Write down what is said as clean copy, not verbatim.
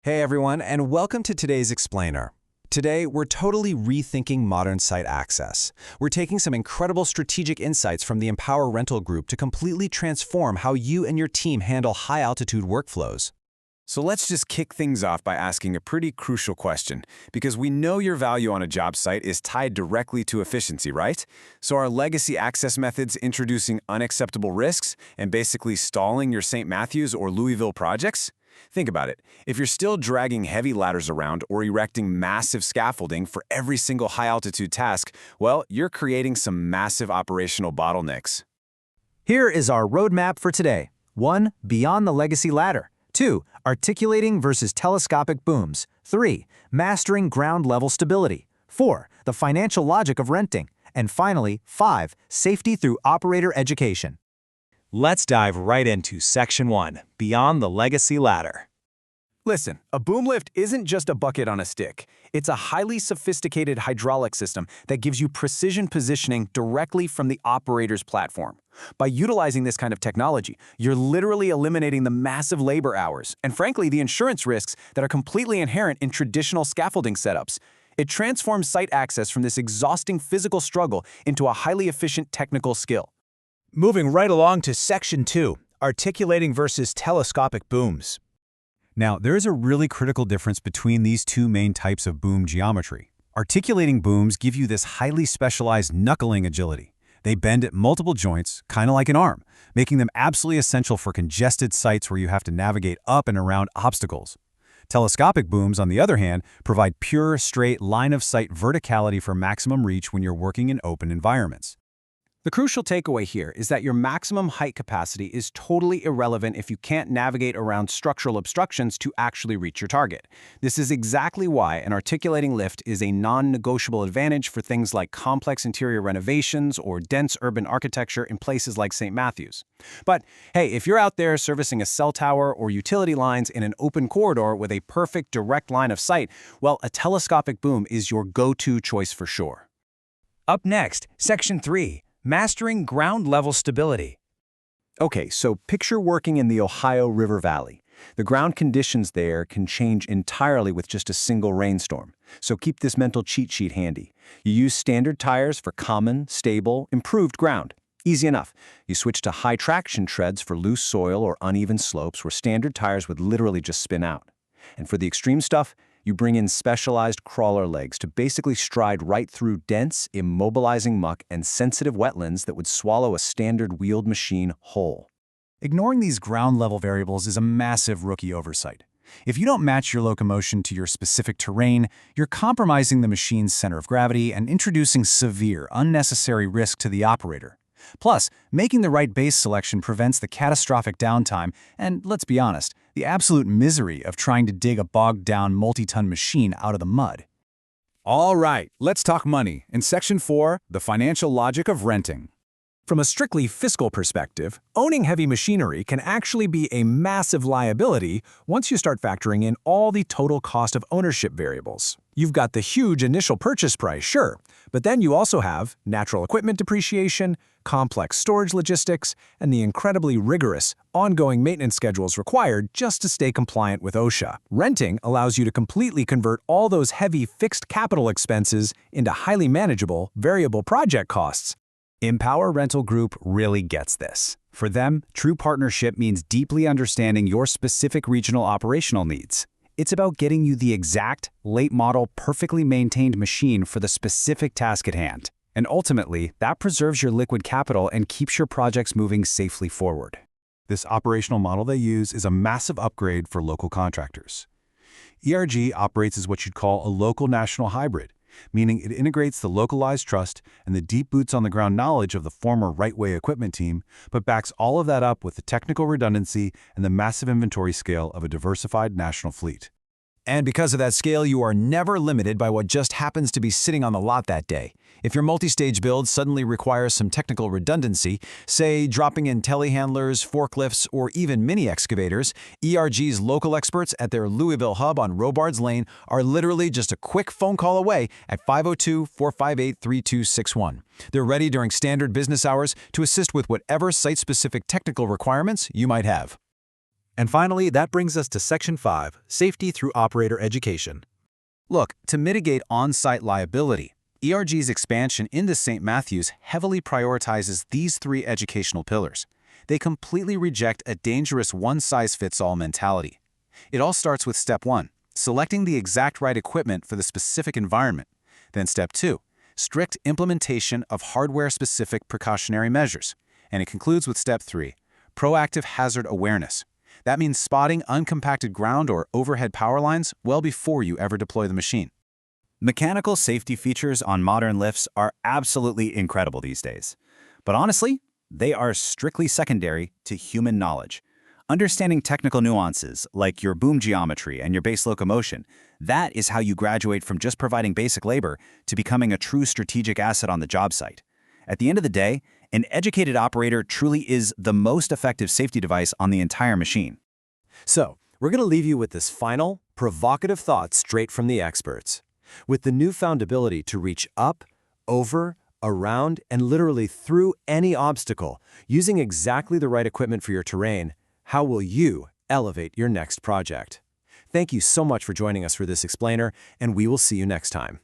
Hey everyone, and welcome to today's Explainer. Today, we're totally rethinking modern site access. We're taking some incredible strategic insights from the Empower Rental Group to completely transform how you and your team handle high-altitude workflows. So let's just kick things off by asking a pretty crucial question, because we know your value on a job site is tied directly to efficiency, right? So are legacy access methods introducing unacceptable risks and basically stalling your St. Matthews or Louisville projects? Think about it. If you're still dragging heavy ladders around or erecting massive scaffolding for every single high-altitude task, well, you're creating some massive operational bottlenecks. Here is our roadmap for today. 1. Beyond the legacy ladder. 2. Articulating versus telescopic booms. 3. Mastering ground-level stability. 4. The financial logic of renting. And finally, 5. Safety through operator education. Let's dive right into Section 1, Beyond the Legacy Ladder. Listen, a boom lift isn't just a bucket on a stick. It's a highly sophisticated hydraulic system that gives you precision positioning directly from the operator's platform. By utilizing this kind of technology, you're literally eliminating the massive labor hours and, frankly, the insurance risks that are completely inherent in traditional scaffolding setups. It transforms site access from this exhausting physical struggle into a highly efficient technical skill. Moving right along to Section 2, Articulating versus Telescopic Booms. Now, there is a really critical difference between these two main types of boom geometry. Articulating booms give you this highly specialized knuckling agility. They bend at multiple joints, kind of like an arm, making them absolutely essential for congested sites where you have to navigate up and around obstacles. Telescopic booms, on the other hand, provide pure, straight, line-of-sight verticality for maximum reach when you're working in open environments. The crucial takeaway here is that your maximum height capacity is totally irrelevant if you can't navigate around structural obstructions to actually reach your target. This is exactly why an articulating lift is a non-negotiable advantage for things like complex interior renovations or dense urban architecture in places like St. Matthews. But hey, if you're out there servicing a cell tower or utility lines in an open corridor with a perfect direct line of sight, well, a telescopic boom is your go-to choice for sure. Up next, Section 3, Mastering ground-level stability. Okay, so picture working in the Ohio River Valley. The ground conditions there can change entirely with just a single rainstorm, so keep this mental cheat sheet handy. You use standard tires for common, stable, improved ground. Easy enough. You switch to high-traction treads for loose soil or uneven slopes where standard tires would literally just spin out. And for the extreme stuff, you bring in specialized crawler legs to basically stride right through dense, immobilizing muck and sensitive wetlands that would swallow a standard wheeled machine whole. Ignoring these ground-level variables is a massive rookie oversight. If you don't match your locomotion to your specific terrain, you're compromising the machine's center of gravity and introducing severe, unnecessary risk to the operator. Plus, making the right base selection prevents the catastrophic downtime and, let's be honest, the absolute misery of trying to dig a bogged-down multi-ton machine out of the mud. All right, let's talk money. In Section 4, the financial logic of renting. From a strictly fiscal perspective, owning heavy machinery can actually be a massive liability once you start factoring in all the total cost of ownership variables. You've got the huge initial purchase price, sure, but then you also have natural equipment depreciation, complex storage logistics, and the incredibly rigorous, ongoing maintenance schedules required just to stay compliant with OSHA. Renting allows you to completely convert all those heavy fixed capital expenses into highly manageable, variable project costs. Empower Rental Group really gets this. For them, true partnership means deeply understanding your specific regional operational needs. It's about getting you the exact, late-model, perfectly maintained machine for the specific task at hand. And ultimately, that preserves your liquid capital and keeps your projects moving safely forward. This operational model they use is a massive upgrade for local contractors. ERG operates as what you'd call a local national hybrid, meaning it integrates the localized trust and the deep boots-on-the-ground knowledge of the former Rightway equipment team, but backs all of that up with the technical redundancy and the massive inventory scale of a diversified national fleet. And because of that scale, you are never limited by what just happens to be sitting on the lot that day. If your multi-stage build suddenly requires some technical redundancy, say dropping in telehandlers, forklifts, or even mini excavators, ERG's local experts at their Louisville hub on Robards Lane are literally just a quick phone call away at 502-458-3261. They're ready during standard business hours to assist with whatever site-specific technical requirements you might have. And finally, that brings us to Section 5, Safety through Operator Education. Look, to mitigate on-site liability, ERG's expansion into St. Matthews heavily prioritizes these 3 educational pillars. They completely reject a dangerous one-size-fits-all mentality. It all starts with Step 1, selecting the exact right equipment for the specific environment. Then Step 2, strict implementation of hardware-specific precautionary measures. And it concludes with Step 3, proactive hazard awareness. That means spotting uncompacted ground or overhead power lines well before you ever deploy the machine. Mechanical safety features on modern lifts are absolutely incredible these days. But honestly, they are strictly secondary to human knowledge. Understanding technical nuances, like your boom geometry and your base locomotion, that is how you graduate from just providing basic labor to becoming a true strategic asset on the job site. At the end of the day, an educated operator truly is the most effective safety device on the entire machine. So, we're going to leave you with this final, provocative thought straight from the experts. With the newfound ability to reach up, over, around, and literally through any obstacle, using exactly the right equipment for your terrain, how will you elevate your next project? Thank you so much for joining us for this explainer, and we will see you next time.